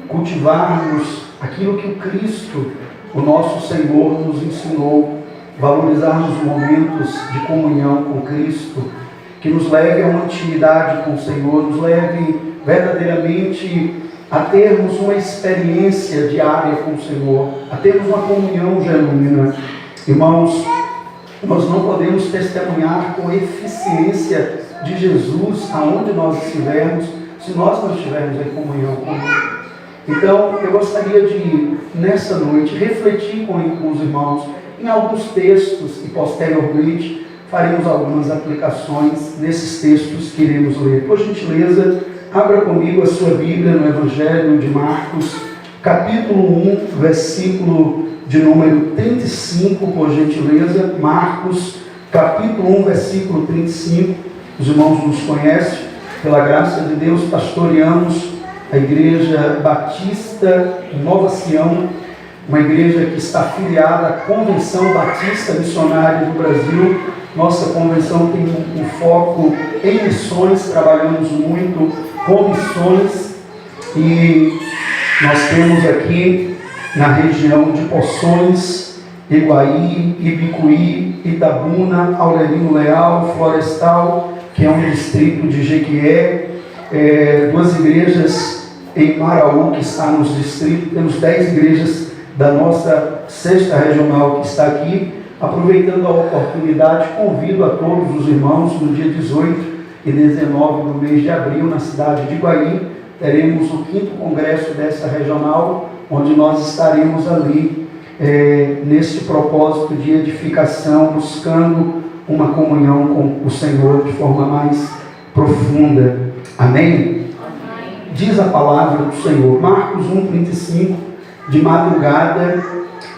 cultivarmos aquilo que o Cristo, o nosso Senhor, nos ensinou, valorizarmos momentos de comunhão com Cristo, que nos leve a uma intimidade com o Senhor, nos leve verdadeiramente a termos uma experiência diária com o Senhor, a termos uma comunhão genuína. Irmãos, nós não podemos testemunhar com eficiência de Jesus aonde nós estivermos, se nós não estivermos em comunhão com Ele. Então, eu gostaria de, nessa noite, refletir com os irmãos em alguns textos e, posteriormente, faremos algumas aplicações nesses textos que iremos ler. Por gentileza, abra comigo a sua Bíblia no Evangelho de Marcos, capítulo 1, versículo de número 35, por gentileza. Marcos, capítulo 1, versículo 35. Os irmãos nos conhecem, pela graça de Deus, pastoreamos a Igreja Batista Nova Sião, uma igreja que está afiliada à Convenção Batista Missionária do Brasil. Nossa convenção tem um foco em missões, trabalhamos muito com missões, e nós temos aqui na região de Poções, Iguaí, Ibicuí, Itabuna, Aurelino Leal, Florestal, que é um distrito de Jequié, duas igrejas em Maraú, que está nos distritos. Temos 10 igrejas da nossa 6ª regional que está aqui. Aproveitando a oportunidade, convido a todos os irmãos no dia 18 e 19 do mês de abril, na cidade de Iguaí, teremos o 5º congresso dessa regional, onde nós estaremos ali nesse propósito de edificação, buscando uma comunhão com o Senhor de forma mais profunda. Amém? Diz a palavra do Senhor, Marcos 1,35, de madrugada,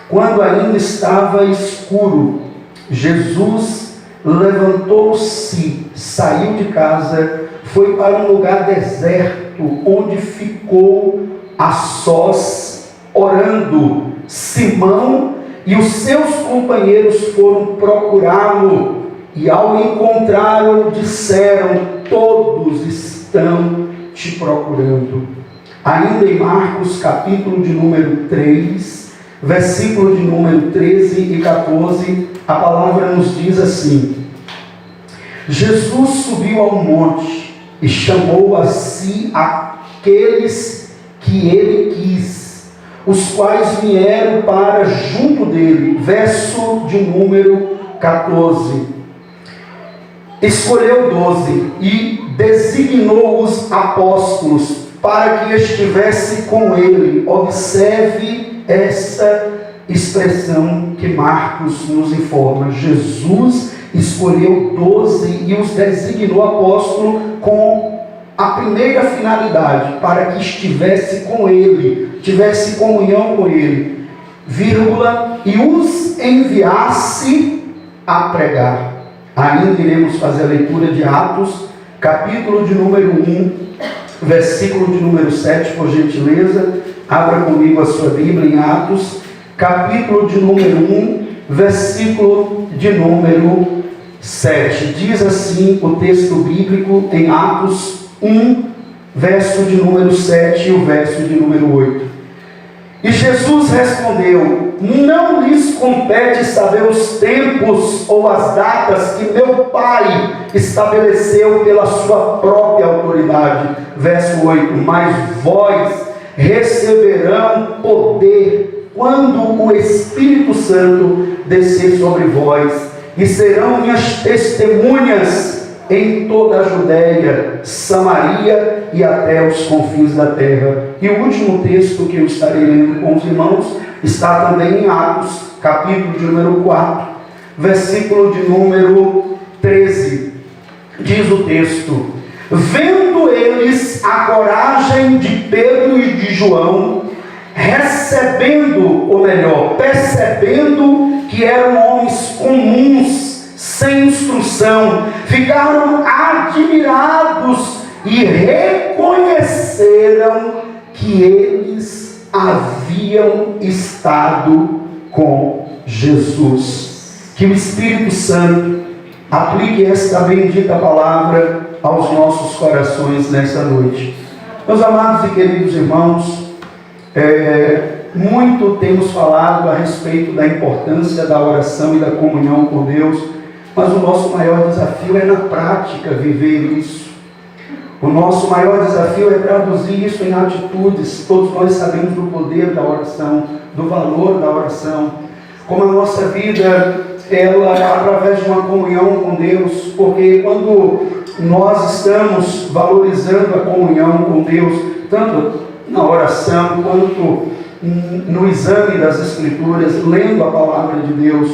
quando ainda estava escuro, Jesus levantou-se, saiu de casa, foi para um lugar deserto, onde ficou a sós, orando. Simão e os seus companheiros foram procurá-lo, e ao encontrá-lo, disseram: todos estão te procurando. Ainda em Marcos, capítulo de número 3, versículo de número 13 e 14, a palavra nos diz assim: Jesus subiu ao monte e chamou a si aqueles que ele quis, os quais vieram para junto dele. Verso de número 14. Escolheu 12 e designou os apóstolos para que estivesse com ele. Observe essa expressão que Marcos nos informa. Jesus escolheu 12 e os designou apóstolo com a primeira finalidade, para que estivesse com ele, tivesse comunhão com ele, vírgula, e os enviasse a pregar. Ainda iremos fazer a leitura de Atos, capítulo de número 1, versículo de número 7, por gentileza. Abra comigo a sua Bíblia em Atos, capítulo de número 1, versículo de número 7. Diz assim o texto bíblico em Atos 1, verso de número 7 e o verso de número 8. E Jesus respondeu: não lhes compete saber os tempos ou as datas que meu Pai estabeleceu pela sua própria autoridade. Verso 8. Mas vós receberão poder quando o Espírito Santo descer sobre vós, e serão minhas testemunhas em toda a Judéia, Samaria e até os confins da terra. E o último texto que eu estarei lendo com os irmãos está também em Atos, capítulo de número 4, versículo de número 13. Diz o texto: vendo eles a coragem de Pedro e de João, percebendo que eram homens comuns, sem instrução, ficaram admirados e reconheceram que eles haviam estado com Jesus. Que o Espírito Santo aplique esta bendita palavra aos nossos corações nesta noite. Meus amados e queridos irmãos, Muito temos falado a respeito da importância da oração e da comunhão com Deus, mas o nosso maior desafio é na prática viver isso. O nosso maior desafio é traduzir isso em atitudes. Todos nós sabemos do poder da oração, do valor da oração, como a nossa vida, ela é através de uma comunhão com Deus, porque quando nós estamos valorizando a comunhão com Deus, tanto na oração quanto no exame das Escrituras, lendo a palavra de Deus,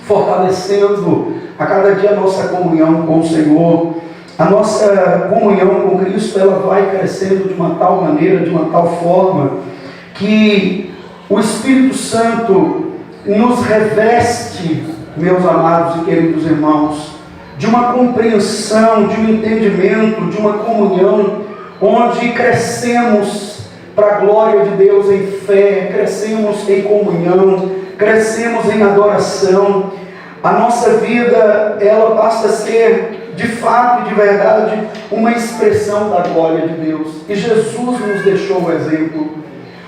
fortalecendo a cada dia a nossa comunhão com o Senhor, a nossa comunhão com Cristo, ela vai crescendo de uma tal maneira, de uma tal forma, que o Espírito Santo nos reveste, meus amados e queridos irmãos, de uma compreensão, de um entendimento, de uma comunhão, onde crescemos para a glória de Deus em fé, crescemos em comunhão, crescemos em adoração. A nossa vida, ela passa a ser, de fato e de verdade, uma expressão da glória de Deus. E Jesus nos deixou o exemplo.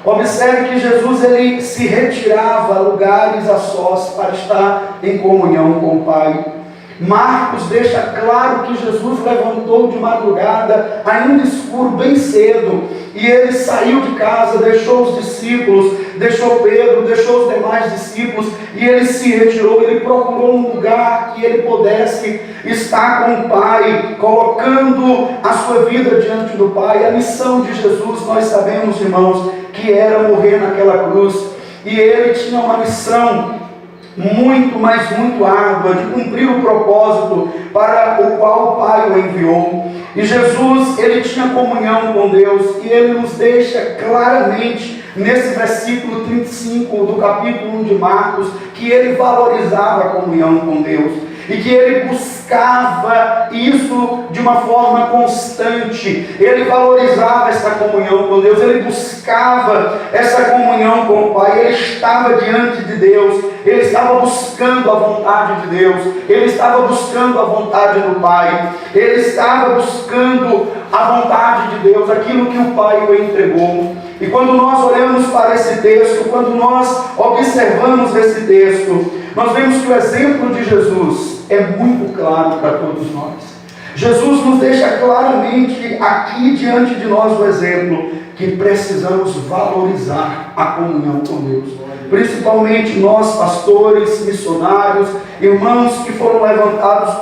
Observe que Jesus, ele se retirava a lugares a sós para estar em comunhão com o Pai. Marcos deixa claro que Jesus levantou de madrugada, ainda escuro, bem cedo, e ele saiu de casa, deixou os discípulos, deixou Pedro, deixou os demais discípulos, e ele se retirou, ele procurou um lugar que ele pudesse estar com o Pai, colocando a sua vida diante do Pai. A missão de Jesus, nós sabemos, irmãos, que era morrer naquela cruz, e ele tinha uma missão muito, mas muito árdua, de cumprir o propósito para o qual o Pai o enviou. E Jesus, ele tinha comunhão com Deus, e ele nos deixa claramente nesse versículo 35 do capítulo 1 de Marcos, que ele valorizava a comunhão com Deus, e que ele buscava isso de uma forma constante. Ele valorizava essa comunhão com Deus, ele buscava essa comunhão com o Pai, ele estava diante de Deus, ele estava buscando a vontade de Deus, ele estava buscando a vontade do Pai, ele estava buscando a vontade de Deus, aquilo que o Pai o entregou. E quando nós olhamos para esse texto, quando nós observamos esse texto, nós vemos que o exemplo de Jesus é muito claro para todos nós. Jesus nos deixa claramente aqui diante de nós o exemplo que precisamos valorizar a comunhão com Deus. Principalmente nós, pastores, missionários, irmãos que foram levantados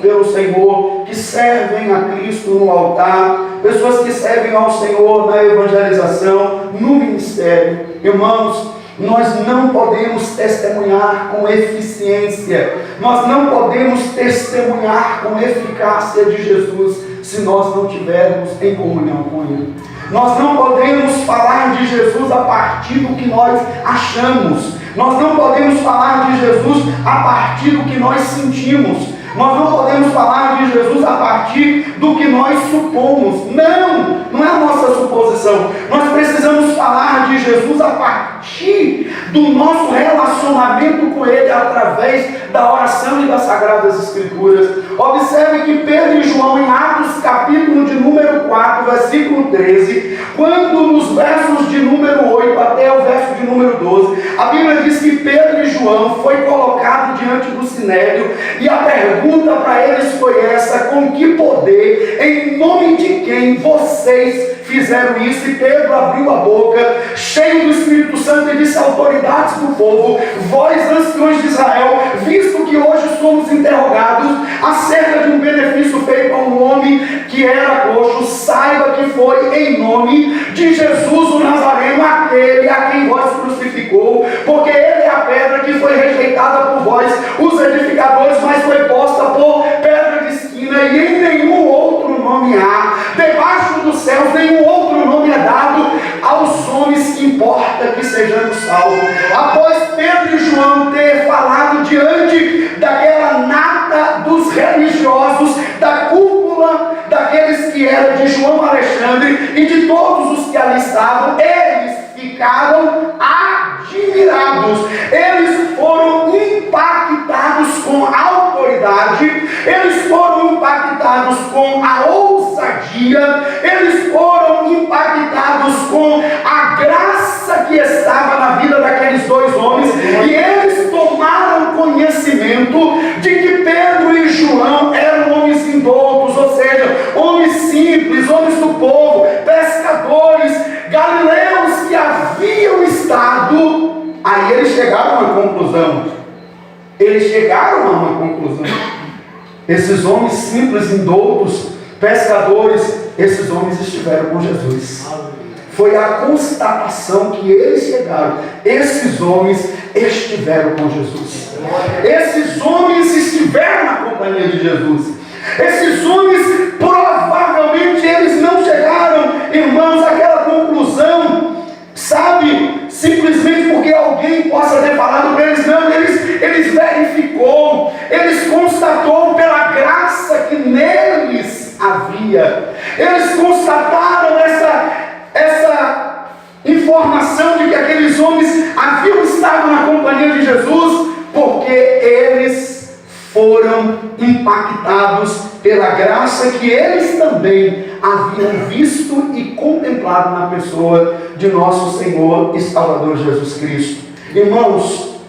pelo Senhor, que servem a Cristo no altar, pessoas que servem ao Senhor na evangelização, no ministério. Irmãos, nós não podemos testemunhar com eficiência, nós não podemos testemunhar com eficácia de Jesus se nós não tivermos em comunhão com Ele. Nós não podemos falar de Jesus a partir do que nós achamos, nós não podemos falar de Jesus a partir do que nós sentimos, nós não podemos falar de Jesus a partir do que nós supomos. Não é a nossa suposição. Nós precisamos falar de Jesus a partir do nosso relacionamento com Ele, através da oração e das Sagradas Escrituras. Observe que Pedro e João, em Atos capítulo de número 4, versículo 13, quando nos versos de número 8 até o verso de número 12, a Bíblia diz que Pedro e João foi colocado diante do Sinédrio, e a pergunta para eles foi essa: com que poder, em nome de quem vocês fizeram isso? E Pedro abriu a boca, cheio do Espírito Santo, e disse: autoridades do povo, vós anciões de Israel, visto que hoje somos interrogados acerca de um benefício feito a um homem que era coxo, saiba que foi em nome de Jesus o Nazareno, aquele a quem vós crucificou, porque ele é a pedra que foi rejeitada por vós, os edificadores, mas foi posta por pedra de esquina, e em nenhum outro nome há, debaixo dos céus, nenhum outro nome é dado aos homens que importa que sejamos salvos. Após Pedro e João ter falado diante daquela nata dos religiosos, da cúpula daqueles que eram de João Alexandre e de todos os que ali estavam, eles ficaram admirados, eles foram impactados com a autoridade, eles foram impactados com a ousadia, eles foram impactados com a graça que estava na vida daqueles dois homens, e eles tomaram conhecimento de que Pedro e João eram homens indoutos, ou seja, homens simples, homens do povo, pescadores, galileus que haviam estado. Aí eles chegaram a uma conclusão. Esses homens simples, indoutos, pescadores, esses homens estiveram com Jesus. Foi a constatação que eles chegaram. Esses homens estiveram com Jesus. Esses homens estiveram na companhia de Jesus. Esses homens, provavelmente, eles não chegaram, irmãos, àquela conclusão, sabe, simplesmente porque alguém possa ter falado para eles. Não, eles verificou, eles constatou pela graça que neles havia. Eles constataram essa informação de que aqueles homens haviam estado na companhia de Jesus, porque eles foram impactados pela graça que eles também haviam visto e contemplado na pessoa de nosso Senhor e Salvador Jesus Cristo. Irmãos,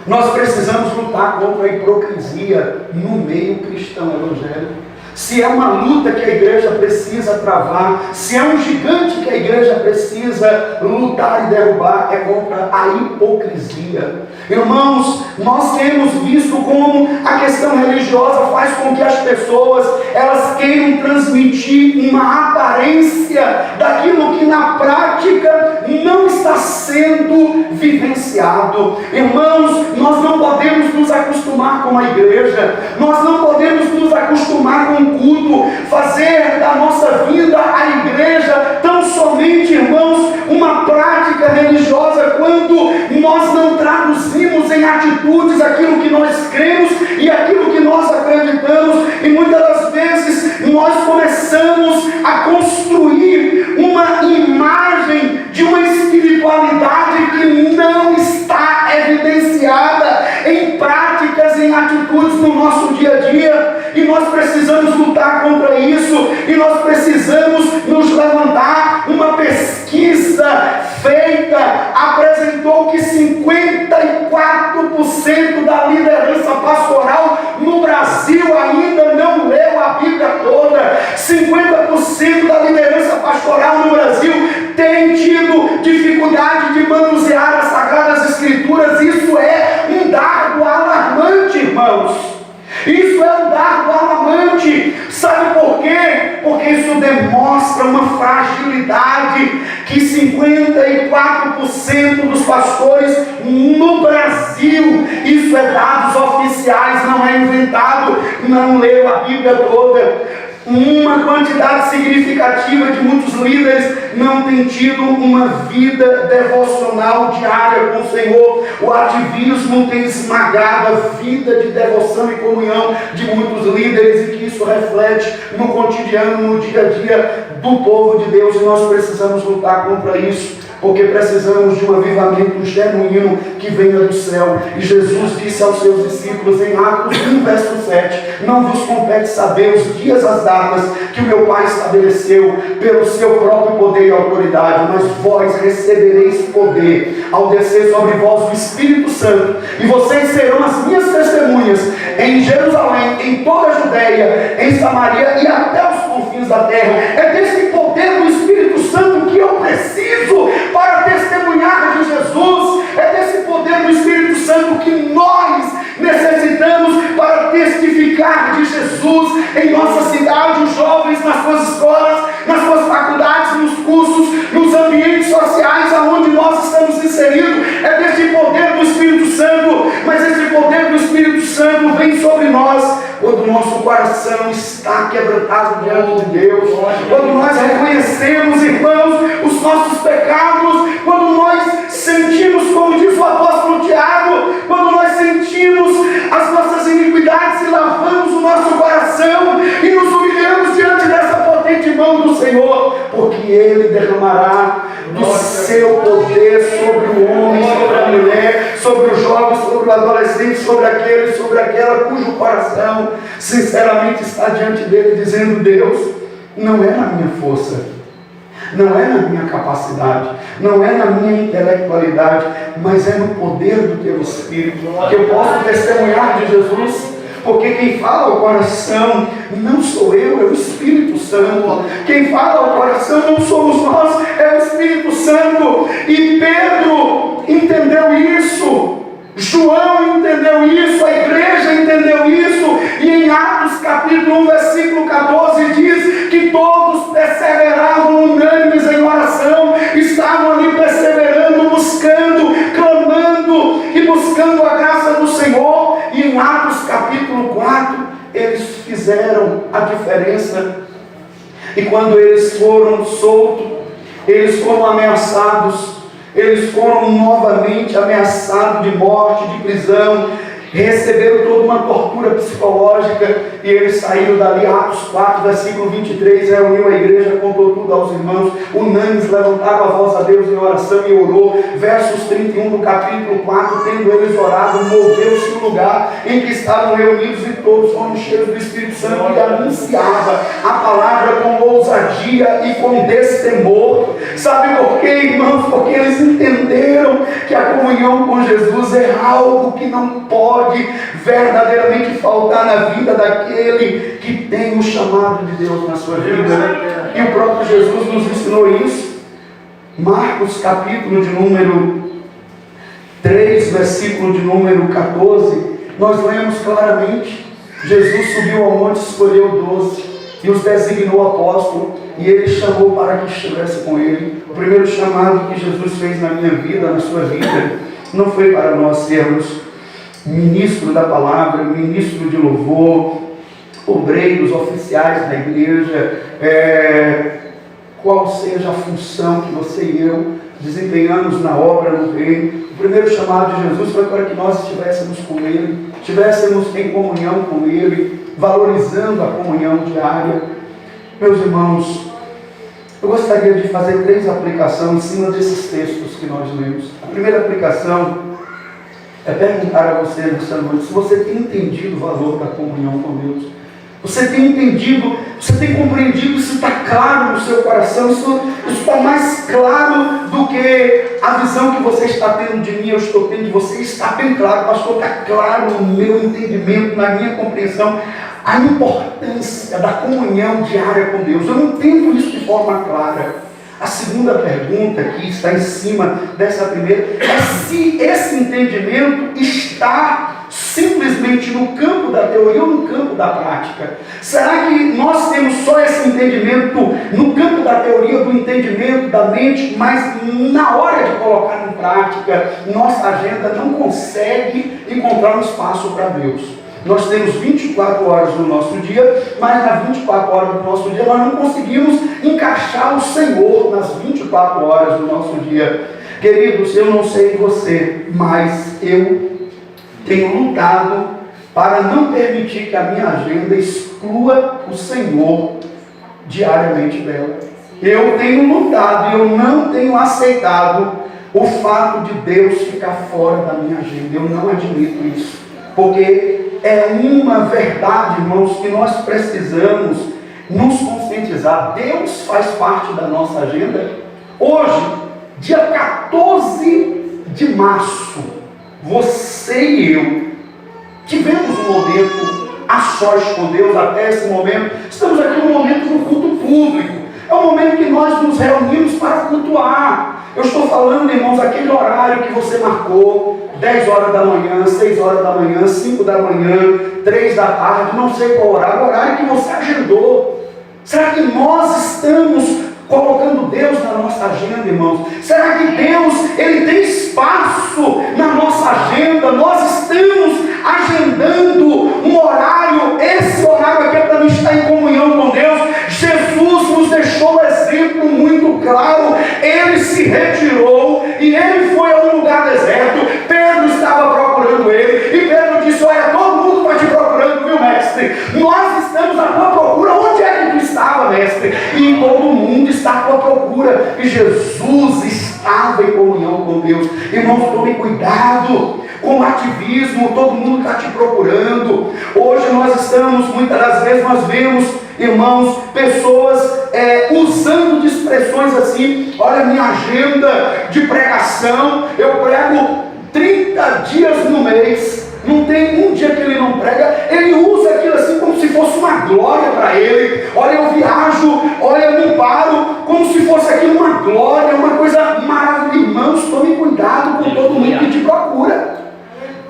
nós precisamos lutar contra a hipocrisia no meio cristão evangélico. Se é uma luta que a igreja precisa travar, se é um gigante que a igreja precisa lutar e derrubar, é contra a hipocrisia. Irmãos, nós temos visto como a questão religiosa faz com que as pessoas, elas queiram transmitir uma aparência daquilo que na prática não está sendo vivenciado. Irmãos, nós não podemos nos acostumar com a igreja, nós não podemos nos acostumar com o culto, fazer da nossa vida a igreja tão somente, irmãos, uma prática religiosa, quando nós não traduzimos em atitudes aquilo que nós cremos e aquilo que nós acreditamos. E muitas das vezes nós começamos a construir uma imagem de uma espiritualidade que não está evidenciada em práticas, em atitudes no nosso dia a dia. E nós precisamos lutar contra isso, e nós precisamos nos levantar. Uma pesquisa feita apresentou que 54% da liderança pastoral no Brasil ainda não leu a Bíblia toda. 50% da liderança pastoral no Brasil tem tido dificuldade de manusear as Sagradas Escrituras. Isso é um dado alarmante, irmãos. Isso é um dado alarmante. Sabe por quê? Porque isso demonstra uma fragilidade que 54% dos pastores no Brasil, isso é dados oficiais, não é inventado, não leu a Bíblia toda. Uma quantidade significativa de muitos líderes não tem tido uma vida devocional diária com o Senhor. O ativismo tem esmagado a vida de devoção e comunhão de muitos líderes, e que isso reflete no cotidiano, no dia a dia do povo de Deus. E nós precisamos lutar contra isso, porque precisamos de um avivamento genuíno que venha do céu. E Jesus disse aos seus discípulos em Atos 1, verso 7: não vos compete saber os dias, as datas que o meu Pai estabeleceu pelo seu próprio poder e autoridade, mas vós recebereis poder ao descer sobre vós o Espírito Santo, e vocês serão as minhas testemunhas em Jerusalém, em toda a Judeia, em Samaria e até os confins da terra. É desse poder do Espírito Santo que eu preciso para testemunhar de Jesus. É desse poder do Espírito Santo que nós necessitamos para testificar de Jesus em nossa cidade. Os jovens nas suas escolas, nas suas faculdades, nos cursos, nos ambientes sociais aonde nós estamos inseridos. É desse poder do Espírito Santo. Mas esse poder do Espírito Santo vem sobre nós quando o nosso coração está quebrantado diante de Deus, quando nós reconhecemos, irmãos, os nossos pecados, quando nós sentimos, como diz o apóstolo Tiago, quando nós sentimos as nossas iniquidades e lavamos o nosso coração e nos humilhamos diante dessa potente mão do Senhor, porque Ele derramará do seu poder sobre o homem, sobre a mulher, sobre o jovem, sobre o adolescente, sobre aquele, sobre aquela cujo coração sinceramente está diante dele, dizendo: Deus, não é na minha força, não é na minha capacidade, não é na minha intelectualidade, mas é no poder do teu Espírito, que eu posso testemunhar de Jesus. Porque quem fala ao coração não sou eu, é o Espírito Santo. Quem fala ao coração não somos nós, é o Espírito Santo. E Pedro entendeu isso, João entendeu isso, a igreja entendeu isso. E em Atos capítulo 1, versículo 14 diz que todos perseveravam unânimes em oração, estavam ali perseverando, buscando, clamando e buscando a graça do Senhor. E em Atos capítulo 4, eles fizeram a diferença. E quando eles foram soltos, eles foram ameaçados, eles foram novamente ameaçados de morte, de prisão, receberam toda uma tortura psicológica, e eles saíram dali. Atos 4, versículo 23, reuniu a igreja, contou tudo aos irmãos, unânimes levantaram a voz a Deus em oração e orou. Versos 31 do capítulo 4, tendo eles orado, moveu-se o lugar em que estavam reunidos, e todos foram cheios do Espírito Santo, e anunciava a palavra com ousadia e com destemor. Sabe por quê, irmãos? Porque eles entenderam que a comunhão com Jesus é algo que não pode verdadeiramente faltar na vida daquele que tem o chamado de Deus na sua vida. E o próprio Jesus nos ensinou isso. Marcos capítulo de número 3, versículo de número 14, nós lemos claramente: Jesus subiu ao monte, escolheu 12 e os designou apóstolo, e ele chamou para que estivesse com ele. O primeiro chamado que Jesus fez na minha vida, na sua vida, não foi para nós sermos ministro da palavra, ministro de louvor, obreiros, oficiais da igreja, qual seja a função que você e eu desempenhamos na obra no reino. O primeiro chamado de Jesus foi para que nós estivéssemos com Ele, estivéssemos em comunhão com Ele, valorizando a comunhão diária. Meus irmãos, eu gostaria de fazer 3 aplicações em cima desses textos que nós lemos. A primeira aplicação é perguntar a você nessa noite se você tem entendido o valor da comunhão com Deus. Você tem entendido, você tem compreendido, isso está claro no seu coração, isso está mais claro do que a visão que você está tendo de mim, eu estou tendo de você. Está bem claro, pastor, está claro no meu entendimento, na minha compreensão, a importância da comunhão diária com Deus. Eu não entendo isso de forma clara. A segunda pergunta que está em cima dessa primeira é se esse entendimento está simplesmente no campo da teoria ou no campo da prática. Será que nós temos só esse entendimento no campo da teoria, do entendimento, da mente, mas na hora de colocar em prática, nossa agenda não consegue encontrar um espaço para Deus? Nós temos 24 horas no nosso dia, mas nas 24 horas do nosso dia nós não conseguimos encaixar o Senhor nas 24 horas do nosso dia. Queridos, eu não sei você, mas eu tenho lutado para não permitir que a minha agenda exclua o Senhor diariamente dela. Eu tenho lutado e eu não tenho aceitado o fato de Deus ficar fora da minha agenda. Eu não admito isso, porque é uma verdade, irmãos, que nós precisamos nos conscientizar. Deus faz parte da nossa agenda. Hoje, dia 14 de março, você e eu tivemos um momento a sós com Deus. Até esse momento, estamos aqui num momento no culto público. É um momento que nós nos reunimos para cultuar. Eu estou falando, irmãos, aquele horário que você marcou, 10 horas da manhã, 6 horas da manhã, 5 da manhã, 3 da tarde, não sei qual horário, o horário que você agendou. Será que nós estamos colocando Deus na nossa agenda, irmãos? Será que Deus, Ele tem espaço na nossa agenda? Nós estamos agendando um horário, esse horário aqui é para mim estar em comunhão com Deus. Jesus nos deixou um exemplo muito claro. Ele se retirou e Ele foi a um lugar deserto. Pedro estava procurando Ele e Pedro disse: olha, todo mundo está te procurando, viu, mestre? Nós estamos à tua procura. Onde é que tu estava, mestre? E todo mundo está à tua procura. E Jesus estava em comunhão com Deus. Irmãos, tome cuidado com o ativismo. Todo mundo está te procurando. Hoje nós estamos, muitas das vezes nós vemos irmãos, pessoas usando de expressões assim: olha, minha agenda de pregação, eu prego 30 dias no mês, não tem um dia que ele não prega. Ele usa aquilo assim como se fosse uma glória para ele. Olha, eu viajo, olha, eu não paro, como se fosse aquilo uma glória, uma coisa maravilhosa. Irmãos, tome cuidado com todo mundo que te procura.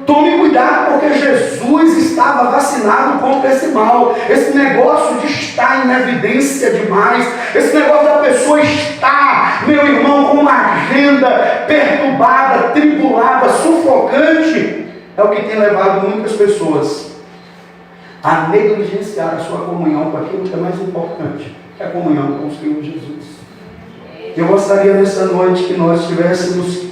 Tome cuidado, porque Jesus estava vacinado contra esse mal. Esse negócio de estar em evidência demais, esse negócio da pessoa estar, meu irmão, com uma agenda perturbada, tribulada, sufocante, é o que tem levado muitas pessoas a negligenciar a sua comunhão com aquilo que é mais importante, que é a comunhão com o Senhor Jesus. Eu gostaria nessa noite que nós tivéssemos,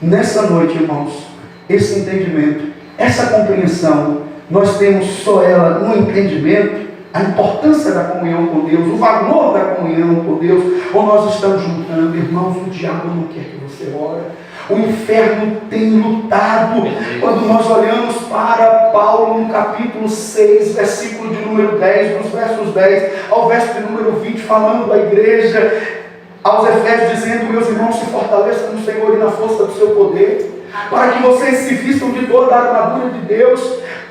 nessa noite, irmãos, esse entendimento, essa compreensão. Nós temos só ela no entendimento, a importância da comunhão com Deus, o valor da comunhão com Deus, ou nós estamos juntando. Irmãos, o diabo não quer que você ore. O inferno tem lutado. Quando nós olhamos para Paulo no capítulo 6, versículo de número 10, dos versos 10 ao verso de número 20, falando à igreja, aos Efésios, dizendo: meus irmãos, se fortaleçam no Senhor e na força do seu poder, para que vocês se vistam de toda a armadura de Deus,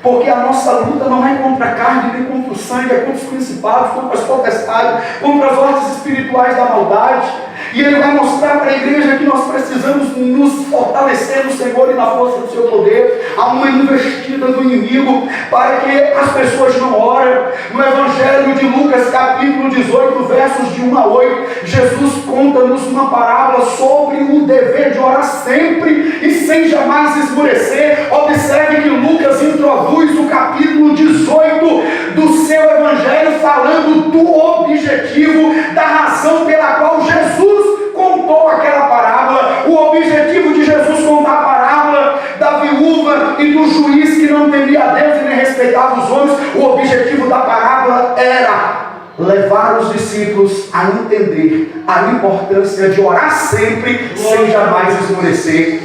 porque a nossa luta não é contra a carne, nem contra o sangue, é contra os principados, contra as potestades, contra as ordens espirituais da maldade. E ele vai mostrar para a igreja que nós precisamos nos fortalecer no Senhor e na força do seu poder. Há uma investida do inimigo para que as pessoas não orem. No Evangelho de Lucas, capítulo 18, versos de 1 a 8, Jesus conta-nos uma parábola sobre o dever de orar sempre e sem jamais esmorecer. Observe que Lucas introduz o capítulo 18 do seu Evangelho falando do objetivo, da razão pela qual Jesus contou aquela parábola. O objetivo de Jesus contar a parábola da viúva e do juiz que não temia a Deus e nem respeitava os homens, o objetivo da parábola era levar os discípulos a entender a importância de orar sempre, sem jamais esmorecer.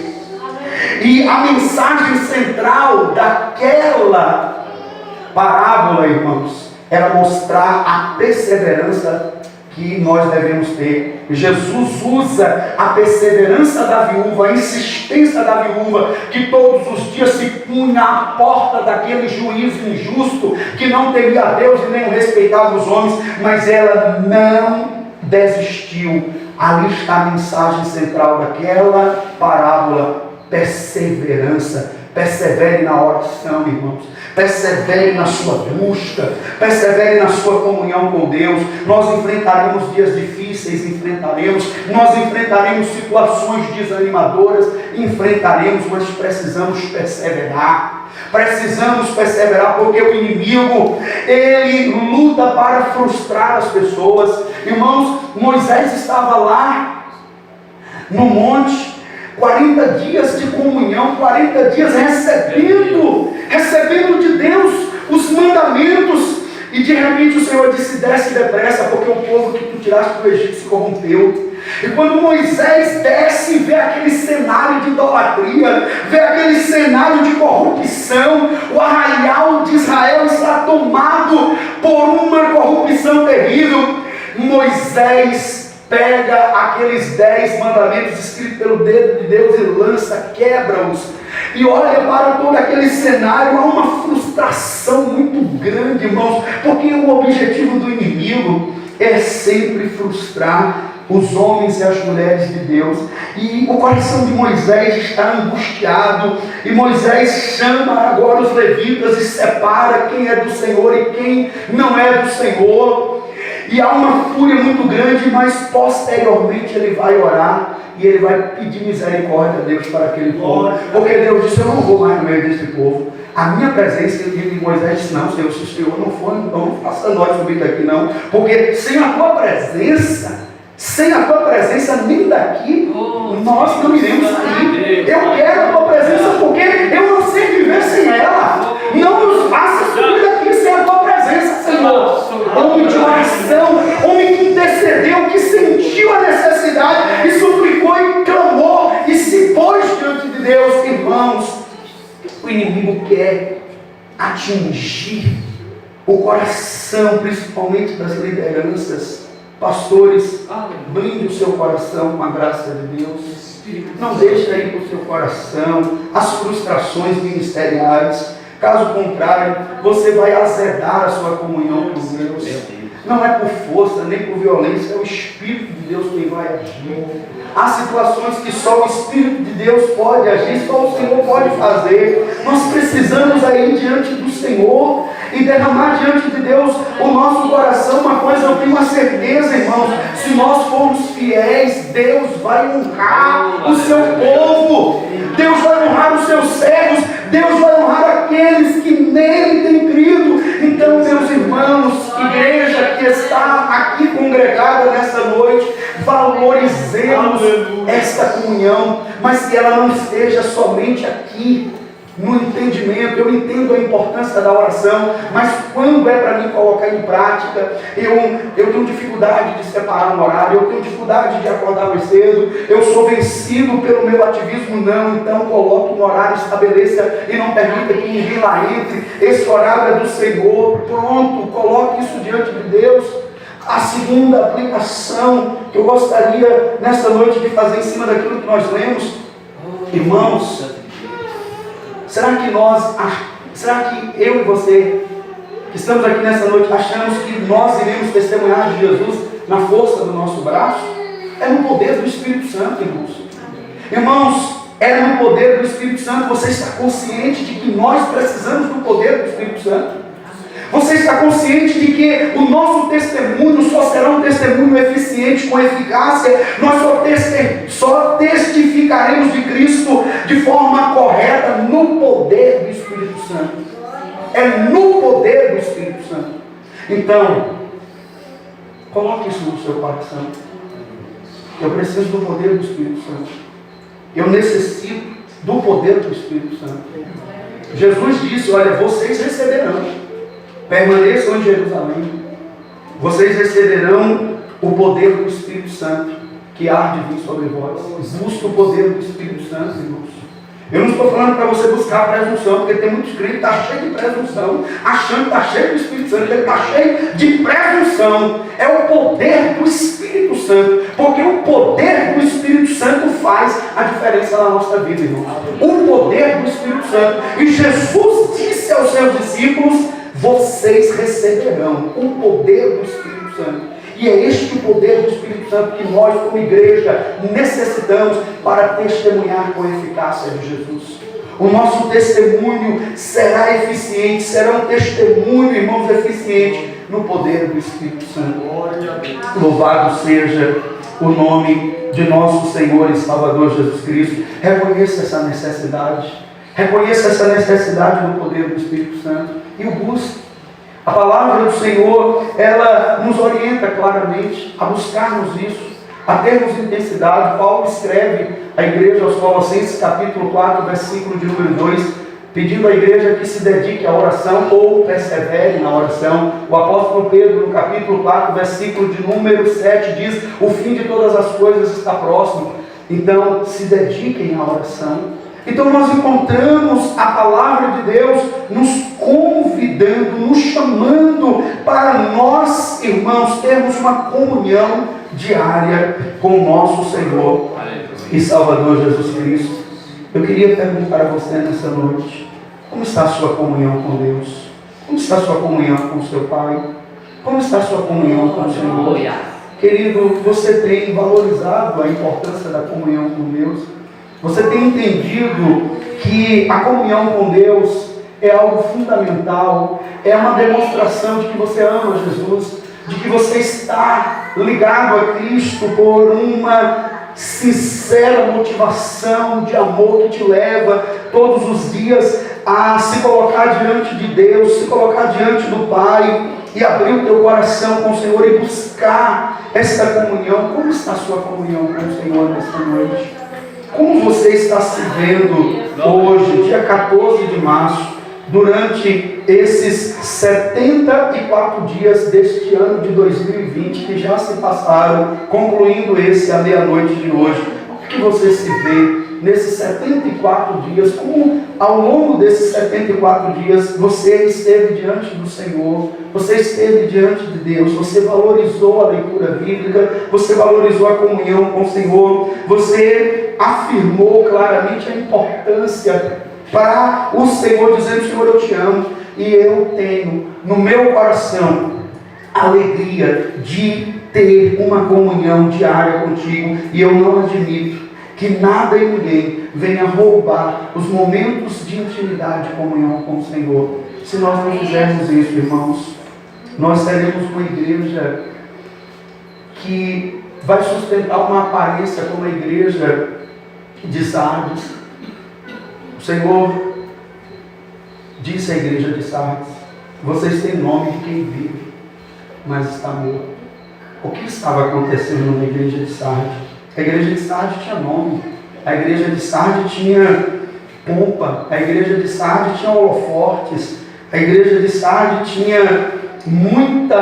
E a mensagem central daquela parábola, irmãos, era mostrar a perseverança que nós devemos ter. Jesus usa a perseverança da viúva, a insistência da viúva, que todos os dias se punha à porta daquele juiz injusto, que não temia a Deus e nem respeitava os homens, mas ela não desistiu. Ali está a mensagem central daquela parábola: perseverança. Persevere na oração, irmãos. Persevere na sua busca. Persevere na sua comunhão com Deus. Nós enfrentaremos dias difíceis, nós enfrentaremos situações desanimadoras, mas precisamos perseverar. Precisamos perseverar, porque o inimigo, ele luta para frustrar as pessoas. Irmãos, Moisés estava lá no monte, 40 dias de comunhão, 40 dias recebendo de Deus os mandamentos, e de repente o Senhor disse: desce depressa, porque o povo que tu tiraste do Egito se corrompeu. E quando Moisés desce e vê aquele cenário de idolatria, vê aquele cenário de corrupção, o arraial de Israel está tomado por uma corrupção terrível. Moisés pega aqueles 10 mandamentos escritos pelo dedo de Deus e lança, quebra-os, e olha para todo aquele cenário. Há uma frustração muito grande, irmãos, porque o objetivo do inimigo é sempre frustrar os homens e as mulheres de Deus. E o coração de Moisés está angustiado, e Moisés chama agora os levitas e separa quem é do Senhor e quem não é do Senhor. E há uma fúria muito grande, mas posteriormente ele vai orar e ele vai pedir misericórdia a Deus para aquele povo, porque Deus disse: eu não vou mais no meio desse povo. A minha presença, e Moisés disse: não, Senhor, se o Senhor não for, então não faça nós subir daqui não, porque sem a tua presença nem daqui nós não iremos sair. Eu quero a tua presença, porque eu não sei viver sem ela. Não nos faça subir daqui sem a tua presença, Senhor. Homem de oração, homem que intercedeu, que sentiu a necessidade e suplicou e clamou e se pôs diante de Deus. Irmãos, o inimigo quer atingir o coração, principalmente das lideranças. Pastores, blinde o seu coração com a graça de Deus. Não deixe aí para o seu coração as frustrações ministeriais. Caso contrário, você vai azedar a sua comunhão com Deus. Não é por força, nem por violência, é o Espírito de Deus quem vai agir. Há situações que só o Espírito de Deus pode agir, só o Senhor pode fazer. Nós precisamos aí diante do Senhor e derramar diante de Deus o nosso coração. Uma coisa eu tenho uma certeza, irmãos, se nós formos fiéis, Deus vai honrar o seu povo, Deus vai honrar os seus servos, Deus vai honrar aqueles que nele têm crido. Então, meus irmãos, igreja que está aqui congregada nessa noite, valorizemos esta comunhão, mas que ela não esteja somente aqui no entendimento. Eu entendo a importância da oração, mas quando é para mim colocar em prática, eu tenho dificuldade de separar um horário, eu tenho dificuldade de acordar mais cedo, eu sou vencido pelo meu ativismo. Não, então coloque um horário, estabeleça e não permita que ninguém lá entre. Esse horário é do Senhor, pronto, coloque isso diante de Deus. A segunda aplicação que eu gostaria nessa noite de fazer em cima daquilo que nós lemos, irmãos, será que eu e você, que estamos aqui nessa noite, achamos que nós iremos testemunhar de Jesus na força do nosso braço? É no poder do Espírito Santo, irmãos. Irmãos, é no poder do Espírito Santo. Você está consciente de que nós precisamos do poder do Espírito Santo? Você está consciente de que o nosso testemunho só será um testemunho eficiente, com eficácia? Nós só testificaremos de Cristo de forma correta no poder do Espírito Santo. É no poder do Espírito Santo. Então, coloque isso no seu coração. Eu preciso do poder do Espírito Santo. Eu necessito do poder do Espírito Santo. Jesus disse: olha, vocês receberão. Permaneçam em Jerusalém. Vocês receberão o poder do Espírito Santo que há de vir sobre vós. Busque o poder do Espírito Santo, irmãos. Eu não estou falando para você buscar a presunção, porque tem muitos crentes que estão cheios de presunção, achando que está cheio do Espírito Santo, ele está cheio de presunção. É o poder do Espírito Santo, porque o poder do Espírito Santo faz a diferença na nossa vida, irmãos. O poder do Espírito Santo. E Jesus disse aos seus discípulos: vocês receberão o poder do Espírito Santo. E é este o poder do Espírito Santo que nós, como igreja, necessitamos para testemunhar com a eficácia de Jesus. O nosso testemunho será eficiente, será um testemunho, irmãos, eficiente no poder do Espírito Santo. Louvado seja o nome de nosso Senhor e Salvador Jesus Cristo. Reconheça essa necessidade. Reconheça essa necessidade do poder do Espírito Santo e o busque. A palavra do Senhor, ela nos orienta claramente a buscarmos isso, a termos intensidade. Paulo escreve à igreja aos Colossenses, capítulo 4, versículo de número 2, pedindo à igreja que se dedique à oração ou persevere na oração. O apóstolo Pedro, no capítulo 4, versículo de número 7, diz: o fim de todas as coisas está próximo. Então, se dediquem à oração. Então nós encontramos a palavra de Deus nos convidando, nos chamando para nós, irmãos, termos uma comunhão diária com o nosso Senhor e Salvador Jesus Cristo. Eu queria perguntar a você nessa noite: como está a sua comunhão com Deus? Como está a sua comunhão com o seu Pai? Como está a sua comunhão com o Senhor? Querido, você tem valorizado a importância da comunhão com Deus? Você tem entendido que a comunhão com Deus é algo fundamental, é uma demonstração de que você ama Jesus, de que você está ligado a Cristo por uma sincera motivação de amor que te leva todos os dias a se colocar diante de Deus, se colocar diante do Pai e abrir o teu coração com o Senhor e buscar essa comunhão. Como está a sua comunhão com o Senhor nesta noite? Como você está se vendo hoje, dia 14 de março, durante esses 74 dias deste ano de 2020 que já se passaram, concluindo esse à meia-noite de hoje? que você se vê nesses 74 dias, como ao longo desses 74 dias você esteve diante do Senhor, você esteve diante de Deus, você valorizou a leitura bíblica, você valorizou a comunhão com o Senhor, você afirmou claramente a importância para o Senhor, dizendo: Senhor, eu te amo e eu tenho no meu coração a alegria de ter uma comunhão diária contigo, e eu não admito que nada e ninguém venha roubar os momentos de intimidade e comunhão com o Senhor. Se nós não fizermos isso, irmãos, nós seremos uma igreja que vai sustentar uma aparência como a igreja de Sardes. O Senhor disse à igreja de Sardes: vocês têm nome de quem vive, mas está morto. O que estava acontecendo na igreja de Sardes? A igreja de Sardes tinha nome, a igreja de Sardes tinha pompa, a igreja de Sardes tinha holofortes, a igreja de Sardes tinha muito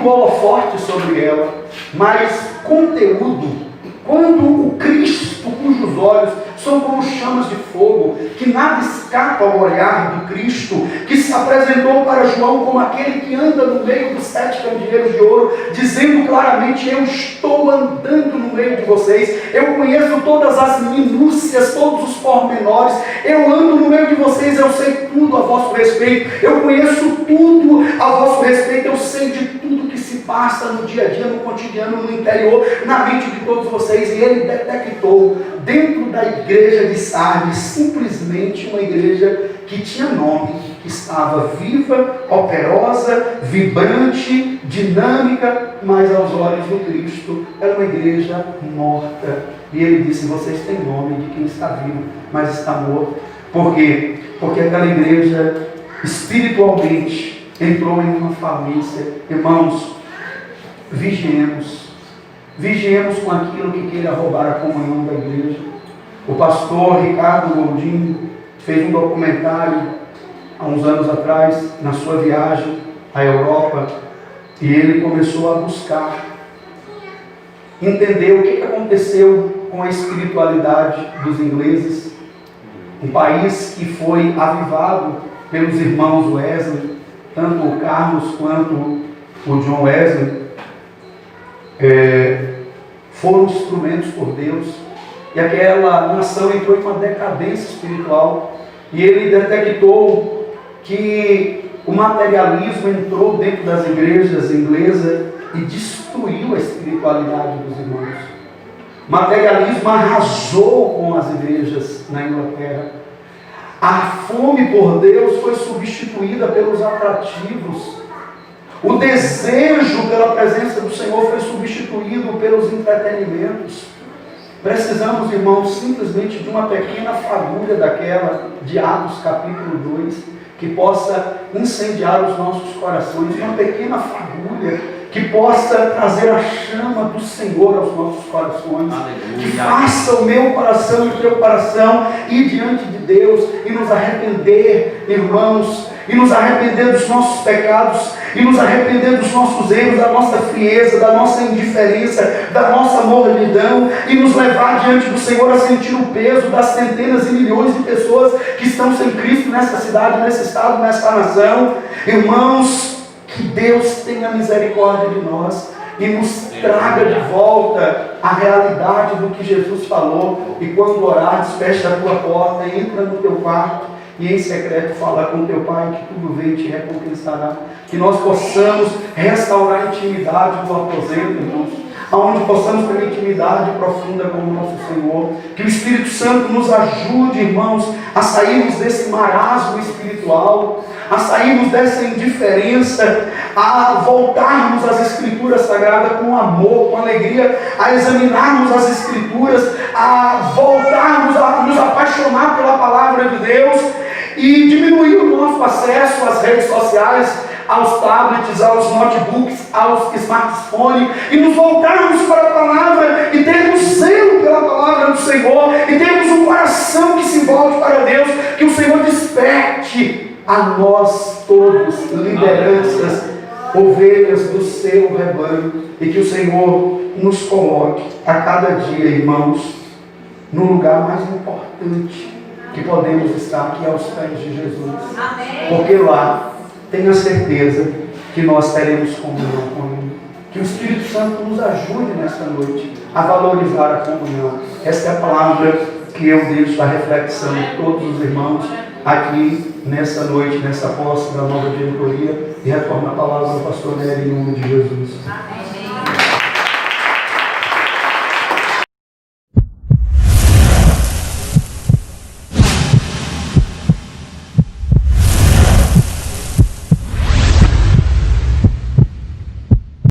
holoforte sobre ela, mas conteúdo, quando o Cristo, cujos olhos são como chamas de fogo, que nada escapa ao olhar do Cristo, que se apresentou para João como aquele que anda no meio dos 7 candeeiros de ouro, dizendo claramente: eu estou andando no meio de vocês, eu conheço todas as minúcias, todos os pormenores, eu ando no meio de vocês, eu sei tudo a vosso respeito, eu conheço tudo a vosso respeito, eu sei de tudo que se passa no dia a dia, no cotidiano, no interior, na mente de todos vocês. E ele detectou dentro da igreja de Sardes simplesmente uma igreja que tinha nome, que estava viva, operosa, vibrante, dinâmica, mas aos olhos do Cristo era uma igreja morta. E ele disse: vocês têm nome de quem está vivo, mas está morto. Por quê? Porque aquela igreja espiritualmente entrou em uma falência. Irmãos, vigiemos com aquilo que queira roubar a comunhão da igreja. O pastor Ricardo Goldin fez um documentário há uns anos atrás, na sua viagem à Europa, e ele começou a buscar entender o que aconteceu com a espiritualidade dos ingleses, um país que foi avivado pelos irmãos Wesley, tanto o Carlos quanto o John Wesley foram instrumentos por Deus, e aquela nação entrou em uma decadência espiritual, e ele detectou que o materialismo entrou dentro das igrejas inglesas e destruiu a espiritualidade dos irmãos. O materialismo arrasou com as igrejas na Inglaterra. A fome por Deus foi substituída pelos atrativos. O desejo pela presença do Senhor foi substituído pelos entretenimentos. Precisamos, irmãos, simplesmente de uma pequena fagulha daquela de Atos capítulo 2, que possa incendiar os nossos corações, uma pequena fagulha que possa trazer a chama do Senhor aos nossos corações. Aleluia. Que faça o meu coração e o teu coração ir diante de Deus e nos arrepender, irmãos, e nos arrepender dos nossos pecados, e nos arrepender dos nossos erros, da nossa frieza, da nossa indiferença, da nossa mornidão, e nos levar diante do Senhor a sentir o peso das centenas e milhões de pessoas que estão sem Cristo nessa cidade, nesse estado, nessa nação. Irmãos, que Deus tenha misericórdia de nós e nos traga de volta a realidade do que Jesus falou: e quando orares, fecha a tua porta, entra no teu quarto e em secreto fala com teu Pai, que tudo vem e te recompensará. Que nós possamos restaurar a intimidade do aposento, irmãos, aonde possamos ter intimidade profunda com o nosso Senhor. Que o Espírito Santo nos ajude, irmãos, a sairmos desse marasmo espiritual, a sairmos dessa indiferença, a voltarmos às Escrituras Sagradas com amor, com alegria, a examinarmos as Escrituras, a voltarmos a nos apaixonar pela Palavra de Deus e diminuir o nosso acesso às redes sociais, aos tablets, aos notebooks, aos smartphones, e nos voltarmos para a palavra e termos zelo pela palavra do Senhor, e termos um coração que se volte para Deus. Que o Senhor desperte a nós todos, lideranças, ovelhas do seu rebanho, e que o Senhor nos coloque a cada dia, irmãos, no lugar mais importante que podemos estar, que é aos pés de Jesus. Porque lá, tenha certeza que nós teremos comunhão com Ele. Que o Espírito Santo nos ajude nesta noite a valorizar a comunhão. Esta é a palavra que eu deixo à reflexão de todos os irmãos aqui nessa noite, nessa posse da nova diretoria, e retorno a palavra do pastor Nery em nome de Jesus. Amém.